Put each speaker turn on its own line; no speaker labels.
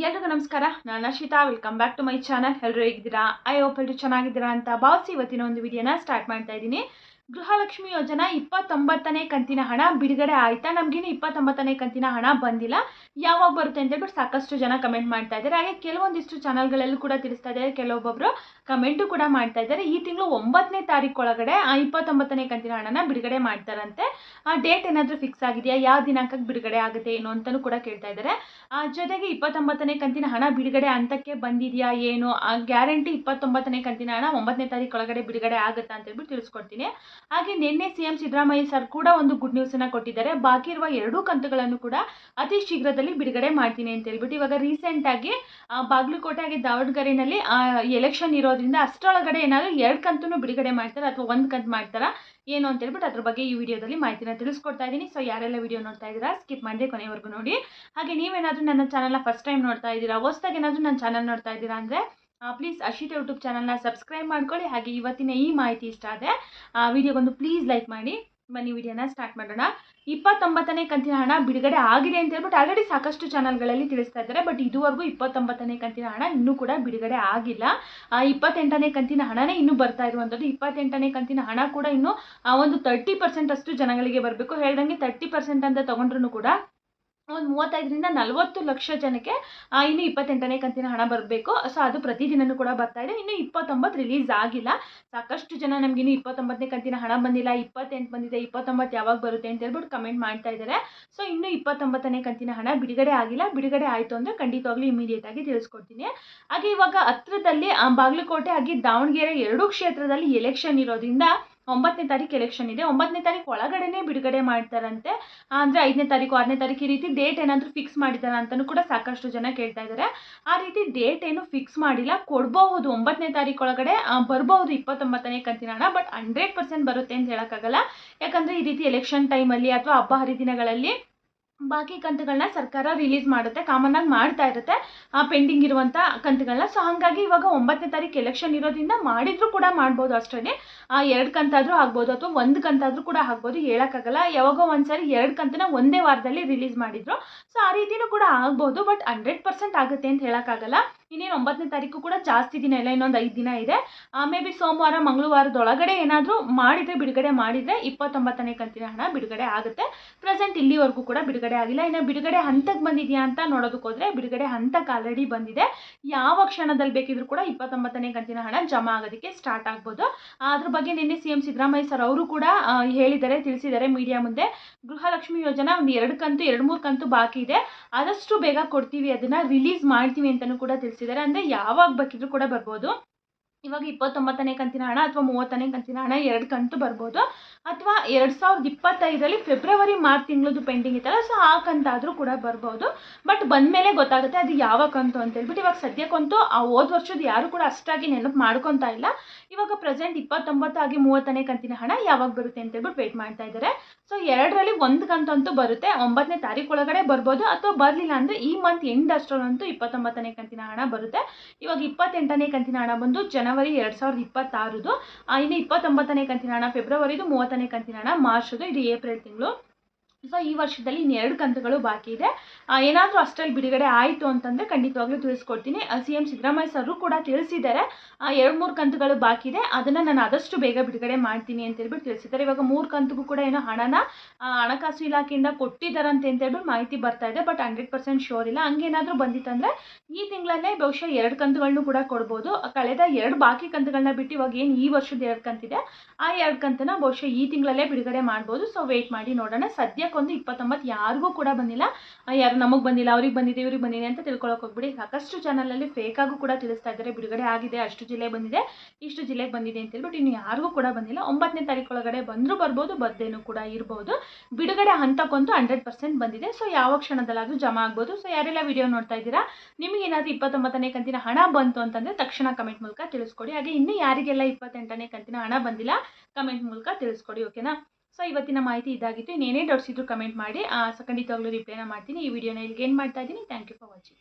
ಎಲ್ರಿಗೂ ನಮಸ್ಕಾರ. ನಾನು Ashwitha. Welcome back to my channel. ಎಲ್ಲರೂ ಹೇಗಿದ್ದೀರಾ? ಐ ಹೋಪ್ ಎಲ್ಲರೂ ಚೆನ್ನಾಗಿದ್ದೀರಾ ಅಂತ ಭಾವಿಸಿ ಇವತ್ತಿನ ಒಂದು ವಿಡಿಯೋನ ಸ್ಟಾರ್ಟ್ ಮಾಡ್ತಾ ಇದ್ದೀನಿ. ಗೃಹಲಕ್ಷ್ಮಿ ಯೋಜನಾ 29ನೇ ಕಂತಿನ ಹಣ ಬಿಡುಗಡೆ ಆಯ್ತಾ? ನಮಗಿನ್ನು 29ನೇ ಕಂತಿನ ಹಣ ಬಂದಿಲ್ಲ, ಯಾವಾಗ ಬರುತ್ತೆ ಅಂತ ಹೇಳ್ಬಿಟ್ಟು ಸಾಕಷ್ಟು ಜನ ಕಮೆಂಟ್ ಮಾಡ್ತಾ ಇದ್ದಾರೆ. ಹಾಗೆ ಕೆಲವೊಂದಿಷ್ಟು ಚಾನಲ್ಗಳಲ್ಲೂ ಕೂಡ ತಿಳಿಸ್ತಾ ಇದ್ದಾರೆ, ಕೆಲವೊಬ್ಬೊಬ್ಬರು ಕಮೆಂಟು ಕೂಡ ಮಾಡ್ತಾ ಇದ್ದಾರೆ. ಈ ತಿಂಗಳು 9ನೇ ತಾರೀಕು ಒಳಗಡೆ 29ನೇ ಕಂತಿನ ಹಣನ ಬಿಡುಗಡೆ ಮಾಡ್ತಾರಂತೆ. ಆ ಡೇಟ್ ಏನಾದರೂ ಫಿಕ್ಸ್ ಆಗಿದೆಯಾ, ಯಾವ ದಿನಾಂಕಕ್ಕೆ ಬಿಡುಗಡೆ ಆಗುತ್ತೆ ಏನು ಅಂತಲೂ ಕೂಡ ಕೇಳ್ತಾ ಇದ್ದಾರೆ. ಜೊತೆಗೆ 29ನೇ ಕಂತಿನ ಹಣ ಬಿಡುಗಡೆ ಹಂತಕ್ಕೆ ಬಂದಿದೆಯಾ ಏನು, ಗ್ಯಾರಂಟಿ 29ನೇ ಕಂತಿನ ಹಣ 9ನೇ ತಾರೀಕು ಒಳಗಡೆ ಬಿಡುಗಡೆ ಆಗುತ್ತಾ ಅಂತ ಹೇಳ್ಬಿಟ್ಟು ತಿಳಿಸ್ಕೊಡ್ತೀನಿ. ಹಾಗೆ ನಿನ್ನೆ ಸಿಎಂ ಸಿದ್ದರಾಮಯ್ಯ ಸರ್ ಕೂಡ ಒಂದು ಗುಡ್ ನ್ಯೂಸ್ ಅನ್ನ ಕೊಟ್ಟಿದ್ದಾರೆ. ಬಾಕಿ ಇರುವ 2 ಕಂತುಗಳನ್ನು ಕೂಡ ಅತಿ ಶೀಘ್ರದಲ್ಲಿ ಬಿಡುಗಡೆ ಮಾಡ್ತೀನಿ ಅಂತ ಹೇಳ್ಬಿಟ್ಟು. ಇವಾಗ ರೀಸೆಂಟ್ ಆಗಿ ಬಾಗಲಕೋಟೆ ಹಾಗೆ ದಾವಣಗೆರೆಯಲ್ಲಿ ಎಲೆಕ್ಷನ್ ಇರೋದ್ರಿಂದ ಅಷ್ಟರೊಳಗಡೆ ಏನಾದರೂ 2 ಕಂತನ್ನು ಬಿಡುಗಡೆ ಮಾಡ್ತಾರೆ ಅಥವಾ 1 ಕಂತು ಮಾಡ್ತಾರಾ ಏನು ಅಂತ ಹೇಳ್ಬಿಟ್ಟು ಅದ್ರ ಬಗ್ಗೆ ಈ ವಿಡಿಯೋದಲ್ಲಿ ಮಾಹಿತಿನ ತಿಳಿಸ್ಕೊಡ್ತಾ ಇದ್ದೀನಿ. ಸೊ ಯಾರೆಲ್ಲ ವಿಡಿಯೋ ನೋಡ್ತಾ ಇದ್ದೀರಾ ಸ್ಕಿಪ್ ಮಾಡದೆ ಕೊನೆವರೆಗೂ ನೋಡಿ. ಹಾಗೆ ನೀವೇನಾದರೂ ನನ್ನ ಚಾನಲ್ನ ಫಸ್ಟ್ ಟೈಮ್ ನೋಡ್ತಾ ಇದ್ದೀರಾ, ಹೊಸದಾಗಿ ಏನಾದರೂ ನನ್ನ ಚಾನಲ್ ನೋಡ್ತಾ ಇದ್ದೀರಾ ಅಂದರೆ ಪ್ಲೀಸ್ ಅಶ್ವಿತಾ ಯೂಟ್ಯೂಬ್ ಚಾನಲ್ನ ಸಬ್ಸ್ಕ್ರೈಬ್ ಮಾಡ್ಕೊಳ್ಳಿ. ಹಾಗೆ ಇವತ್ತಿನ ಈ ಮಾಹಿತಿ ಇಷ್ಟ ಆದರೆ ವಿಡಿಯೋಗೊಂದು ಪ್ಲೀಸ್ ಲೈಕ್ ಮಾಡಿ. ಬನ್ನಿ ವಿಡಿಯೋನ ಸ್ಟಾರ್ಟ್ ಮಾಡೋಣ. 29ನೇ ಕಂತಿನ ಹಣ ಬಿಡುಗಡೆ ಆಗಿದೆ ಅಂತ ಹೇಳ್ಬಿಟ್ಟು ಆಲ್ರೆಡಿ ಸಾಕಷ್ಟು ಚಾನಲ್ಗಳಲ್ಲಿ ತಿಳಿಸ್ತಾ ಇದ್ದಾರೆ. ಬಟ್ ಇದುವರೆಗೂ 29ನೇ ಕಂತಿನ ಹಣ ಇನ್ನೂ ಕೂಡ ಬಿಡುಗಡೆ ಆಗಿಲ್ಲ. 28ನೇ ಕಂತಿನ ಹಣನೇ ಇನ್ನೂ ಬರ್ತಾ ಇರುವಂಥದ್ದು. 28ನೇ ಕಂತಿನ ಹಣ ಕೂಡ ಇನ್ನೂ ಒಂದು 30% ಅಷ್ಟು ಜನಗಳಿಗೆ ಬರಬೇಕು. ಹೇಳ್ದಂಗೆ 30% ಅಂತ ತಗೊಂಡ್ರೂ ಕೂಡ ಒಂದು 35ರಿಂದ 40 ಲಕ್ಷ ಜನಕ್ಕೆ ಇನ್ನು 28ನೇ ಕಂತಿನ ಹಣ ಬರಬೇಕು. ಸೊ ಅದು ಪ್ರತಿದಿನವೂ ಕೂಡ ಬರ್ತಾ ಇದೆ. ಇನ್ನು 29 ರಿಲೀಸ್ ಆಗಿಲ್ಲ. ಸಾಕಷ್ಟು ಜನ ನಮ್ಗೆ ಇನ್ನು 29ನೇ ಕಂತಿನ ಹಣ ಬಂದಿಲ್ಲ, 28 ಬಂದಿದೆ, 29 ಯಾವಾಗ ಬರುತ್ತೆ ಅಂತ ಹೇಳ್ಬಿಟ್ಟು ಕಮೆಂಟ್ ಮಾಡ್ತಾ ಇದ್ದಾರೆ. ಸೊ ಇನ್ನು 29ನೇ ಕಂತಿನ ಹಣ ಬಿಡುಗಡೆ ಆಗಿಲ್ಲ. ಬಿಡುಗಡೆ ಆಯಿತು ಅಂದರೆ ಖಂಡಿತವಾಗ್ಲೂ ಇಮಿಡಿಯೇಟ್ ಆಗಿ ತಿಳಿಸ್ಕೊಡ್ತೀನಿ. ಹಾಗೆ ಇವಾಗ ಹತ್ರದಲ್ಲಿ ಬಾಗಲಕೋಟೆ ಹಾಗೆ ದಾವಣಗೆರೆ 2 ಕ್ಷೇತ್ರದಲ್ಲಿ ಎಲೆಕ್ಷನ್ ಇರೋದ್ರಿಂದ 9ನೇ ತಾರೀಕು ಎಲೆಕ್ಷನ್ ಇದೆ. 9ನೇ ತಾರೀಕು ಒಳಗಡೆನೇ ಬಿಡುಗಡೆ ಮಾಡ್ತಾರಂತೆ. ಅಂದರೆ 5ನೇ ತಾರೀಕು 6ನೇ ತಾರೀಕು ಈ ರೀತಿ ಡೇಟ್ ಏನಾದರೂ ಫಿಕ್ಸ್ ಮಾಡಿದ್ದಾರೆ ಅಂತಲೂ ಕೂಡ ಸಾಕಷ್ಟು ಜನ ಕೇಳ್ತಾ ಇದ್ದಾರೆ. ಆ ರೀತಿ ಡೇಟ್ ಏನು ಫಿಕ್ಸ್ ಮಾಡಿಲ್ಲ. ಕೊಡಬಹುದು 9ನೇ ತಾರೀಕು ಒಳಗಡೆ ಬರ್ಬೋದು 29ನೇ ಕಂತಿನ ಹಣ. ಬಟ್ 100% ಬರುತ್ತೆ ಅಂತ ಹೇಳೋಕ್ಕಾಗಲ್ಲ. ಯಾಕಂದರೆ ಈ ರೀತಿ ಎಲೆಕ್ಷನ್ ಟೈಮಲ್ಲಿ ಅಥವಾ ಹಬ್ಬ ಹರಿದಿನಗಳಲ್ಲಿ ಬಾಕಿ ಕಂತುಗಳನ್ನ ಸರ್ಕಾರ ರಿಲೀಸ್ ಮಾಡುತ್ತೆ, ಕಾಮನ್ ಆಗಿ ಮಾಡ್ತಾ ಇರುತ್ತೆ ಪೆಂಡಿಂಗ್ ಇರುವಂಥ ಕಂತುಗಳನ್ನ. ಸೊ ಹಾಗಾಗಿ ಇವಾಗ 9ನೇ ತಾರೀಕು ಎಲೆಕ್ಷನ್ ಇರೋದ್ರಿಂದ ಮಾಡಿದ್ರು ಕೂಡ ಮಾಡ್ಬೋದು. ಅಷ್ಟೇ 2 ಕಂತಾದರೂ ಆಗ್ಬೋದು ಅಥವಾ 1 ಕಂತಾದರೂ ಕೂಡ ಆಗ್ಬೋದು, ಹೇಳೋಕ್ಕಾಗಲ್ಲ. ಯಾವಾಗೋ ಒಂದ್ಸರಿ 2 ಕಂತನ್ನ ಒಂದೇ ವಾರದಲ್ಲಿ ರಿಲೀಸ್ ಮಾಡಿದ್ರು. ಸೊ ಆ ರೀತಿಯೂ ಕೂಡ ಆಗ್ಬೋದು. ಬಟ್ 100% ಆಗುತ್ತೆ ಅಂತ ಹೇಳೋಕ್ಕಾಗಲ್ಲ. ಇನ್ನೇನು 9ನೇ ತಾರೀಕು ಕೂಡ ಜಾಸ್ತಿ ದಿನ ಇಲ್ಲ, ಇನ್ನೊಂದು 5 ದಿನ ಇದೆ. ಮೇ ಬಿ ಸೋಮವಾರ ಮಂಗಳವಾರದೊಳಗಡೆ ಏನಾದರೂ ಮಾಡಿದರೆ ಬಿಡುಗಡೆ ಮಾಡಿದರೆ 29ನೇ ಕಂತಿನ ಹಣ ಬಿಡುಗಡೆ ಆಗುತ್ತೆ. ಪ್ರೆಸೆಂಟ್ ಇಲ್ಲಿವರೆಗೂ ಕೂಡ ಬಿಡುಗಡೆ ಆಗಿಲ್ಲ. ಇನ್ನು ಬಿಡುಗಡೆ ಹಂತಕ್ಕೆ ಬಂದಿದೆಯಾ ಅಂತ ನೋಡೋದಕ್ಕೆ ಹೋದರೆ ಬಿಡುಗಡೆ ಹಂತಕ್ಕೆ ಆಲ್ರೆಡಿ ಬಂದಿದೆ. ಯಾವ ಕ್ಷಣದಲ್ಲಿ ಬೇಕಿದ್ರೂ ಕೂಡ 29ನೇ ಕಂತಿನ ಹಣ ಜಮಾ ಆಗೋದಕ್ಕೆ ಸ್ಟಾರ್ಟ್ ಆಗ್ಬೋದು. ಅದ್ರ ಬಗ್ಗೆ ನಿನ್ನೆ ಸಿಎಂ ಸಿದ್ದರಾಮಯ್ಯ ಸರ್ ಅವರು ಕೂಡ ಹೇಳಿದ್ದಾರೆ, ತಿಳಿಸಿದ್ದಾರೆ ಮೀಡಿಯಾ ಮುಂದೆ. ಗೃಹಲಕ್ಷ್ಮಿ ಯೋಜನಾ ಒಂದು 2 ಕಂತು 2-3 ಕಂತು ಬಾಕಿ ಇದೆ, ಆದಷ್ಟು ಬೇಗ ಕೊಡ್ತೀವಿ, ಅದನ್ನು ರಿಲೀಸ್ ಮಾಡ್ತೀವಿ ಅಂತಲೂ ಕೂಡ ತಿಳಿಸಿದ್ದಾರೆ. ಅಂದರೆ ಯಾವಾಗ ಬೇಕಿದ್ರೂ ಕೂಡ ಬರ್ಬೋದು. ಇವಾಗ 29ನೇ ಕಂತಿನ ಹಣ ಅಥವಾ 30ನೇ ಕಂತಿನ ಹಣ 2 ಕಂತು ಬರ್ಬೋದು. ಅಥವಾ 2025ರಲ್ಲಿ ಫೆಬ್ರವರಿ ಮಾರ್ಚ್ ತಿಂಗಳದ್ದು ಪೆಂಡಿಂಗ್ ಇತ್ತಲ್ಲ, ಸೊ ಆ ಕಂತಾದರೂ ಕೂಡ ಬರ್ಬೋದು. ಬಟ್ ಬಂದಮೇಲೆ ಗೊತ್ತಾಗುತ್ತೆ ಅದು ಯಾವ ಕಂತು ಅಂತ ಹೇಳ್ಬಿಟ್ಟು. ಇವಾಗ ಸದ್ಯಕ್ಕಂತೂ ಹೋದ ವರ್ಷದ ಯಾರು ಕೂಡ ಅಷ್ಟಾಗಿ ನೆನಪು ಮಾಡ್ಕೊತಾ ಇಲ್ಲ. ಇವಾಗ ಪ್ರೆಸೆಂಟ್ 29 ಹಾಗೆ 30ನೇ ಕಂತಿನ ಹಣ ಯಾವಾಗ ಬರುತ್ತೆ ಅಂತ ಹೇಳ್ಬಿಟ್ಟು ವೇಟ್ ಮಾಡ್ತಾ ಇದ್ದಾರೆ. ಸೊ 2ರಲ್ಲಿ 1 ಕಂತು ಅಂತೂ ಬರುತ್ತೆ, 9ನೇ ತಾರೀಕು ಒಳಗಡೆ ಬರ್ಬೋದು. ಅಥವಾ ಬರಲಿಲ್ಲ ಅಂದರೆ ಈ ಮಂತ್ ಎಂಡ್ ಅಷ್ಟರಲ್ಲಂತೂ 29ನೇ ಕಂತಿನ ಹಣ ಬರುತ್ತೆ. ಇವಾಗ 28ನೇ ಕಂತಿನ ಹಣ ಬಂದು ಜನವರಿ 2026. ಇನ್ನು 29ನೇ ಕಂತಿನ ಹಣ ಫೆಬ್ರವರಿದು, 30ನೇ ಕಂತಿನ ಹಣ ಮಾರ್ಚ್ದು, ಇದು ಏಪ್ರಿಲ್ ತಿಂಗಳು. ಸೊ ಈ ವರ್ಷದಲ್ಲಿ ಇನ್ನು 2 ಕಂತುಗಳು ಬಾಕಿ ಇದೆ. ಏನಾದರೂ ಅಷ್ಟರಲ್ಲಿ ಬಿಡುಗಡೆ ಆಯಿತು ಅಂತಂದರೆ ಖಂಡಿತವಾಗ್ಲೂ ತಿಳಿಸ್ಕೊಡ್ತೀನಿ. ಸಿಎಂ ಸಿದ್ದರಾಮಯ್ಯ ಸರ್ ಕೂಡ ತಿಳಿಸಿದ್ದಾರೆ 2-3 ಕಂತುಗಳು ಬಾಕಿ ಇದೆ, ಅದನ್ನು ನಾನು ಆದಷ್ಟು ಬೇಗ ಬಿಡುಗಡೆ ಮಾಡ್ತೀನಿ ಅಂತ ಹೇಳ್ಬಿಟ್ಟು ತಿಳಿಸಿದ್ದಾರೆ. ಇವಾಗ 3 ಕಂತುಗೂ ಕೂಡ ಏನೋ ಹಣನ ಹಣಕಾಸು ಇಲಾಖೆಯಿಂದ ಕೊಟ್ಟಿದ್ದಾರಂತೆ ಅಂತ ಹೇಳ್ಬಿಟ್ಟು ಮಾಹಿತಿ ಬರ್ತಾ ಇದೆ. ಬಟ್ 100% ಶೋರ್ ಇಲ್ಲ. ಹಂಗೇನಾದರೂ ಬಂದಿತ್ತಂದರೆ ಈ ತಿಂಗಳಲ್ಲೇ ಬಹುಶಃ 2 ಕಂತುಗಳನ್ನು ಕೂಡ ಕೊಡ್ಬೋದು. ಕಳೆದ 2 ಬಾಕಿ ಕಂತುಗಳನ್ನ ಬಿಟ್ಟು ಇವಾಗ ಏನು ಈ ವರ್ಷದ 2 ಕಂತಿದೆ ಆ 2 ಕಂತನ್ನ ಬಹುಶಃ ಈ ತಿಂಗಳಲ್ಲೇ ಬಿಡುಗಡೆ ಮಾಡ್ಬೋದು. ಸೊ ವೇಟ್ ಮಾಡಿ ನೋಡೋಣ. ಸದ್ಯಕ್ಕೊಂದು 29 ಯಾರಿಗೂ ಕೂಡ ಬಂದಿಲ್ಲ. ಯಾರು ನಮಗೆ ಬಂದಿಲ್ಲ, ಅವ್ರಿಗೆ ಬಂದಿದೆ, ಇವ್ರಿಗೆ ಬಂದಿದೆ ಅಂತ ತಿಳ್ಕೊಳಕ್ಕೆ ಹೋಗ್ಬಿಡಿ. ಸಾಕಷ್ಟು ಚಾನಲಲ್ಲಿ ಫೇಕಾಗೂ ಕೂಡ ತಿಳಿಸ್ತಾ ಇದ್ದಾರೆ, ಬಿಡುಗಡೆ ಆಗಿದೆ, ಅಷ್ಟು ಜಿಲ್ಲೆ ಬಂದಿದೆ, ಇಷ್ಟು ಜಿಲ್ಲೆಗೆ ಬಂದಿದೆ ಅಂತ ಹೇಳ್ಬಿಟ್ಟು. ಇನ್ನು ಯಾರಿಗೂ ಕೂಡ ಬಂದಿಲ್ಲ. 9ನೇ ತಾರೀಕು ಒಳಗಡೆ ಬಂದರೂ ಬರ್ಬೋದು, ಬರ್ದೇನೂ ಕೂಡ ಇರ್ಬೋದು. ಬಿಡುಗಡೆ ಹಂತಕ್ಕಂತೂ 100% ಬಂದಿದೆ. ಸೊ ಯಾವ ಕ್ಷಣದಲ್ಲಾದರೂ ಜಮಾ ಆಗ್ಬೋದು. ಸೊ ಯಾರೆಲ್ಲ ವಿಡಿಯೋ ನೋಡ್ತಾ ಇದ್ದೀರಾ, ನಿಮಗೇನಾದರೂ 29ನೇ ಕಂತಿನ ಹಣ ಬಂತು ಅಂತಂದರೆ ತಕ್ಷಣ ಕಮೆಂಟ್ ಮೂಲಕ ತಿಳಿಸ್ಕೊಡಿ. ಹಾಗೆ ಇನ್ನೂ ಯಾರಿಗೆಲ್ಲ 28ನೇ ಕಂತಿನ ಹಣ ಬಂದಿಲ್ಲ ಕಮೆಂಟ್ ಮೂಲಕ ತಿಳಿಸ್ಕೊಡಿ, ಓಕೆನಾ? ಸೊ ಇವತ್ತಿನ ಮಾಹಿತಿ ಇದಾಗಿತ್ತು. ಇನ್ನೇನೇ ಡೌಟ್ಸ್ ಇದ್ರೂ ಕಮೆಂಟ್ ಮಾಡಿ, ಖಂಡಿತವಾಗ್ಲೂ ರಿಪ್ಲೈನ ಮಾಡ್ತೀನಿ. ಈ ವಿಡಿಯೋನ ಇಲ್ಲಿಗೆ ಏನು ಮಾಡ್ತಾ ಇದ್ದೀನಿ. Thank you for watching.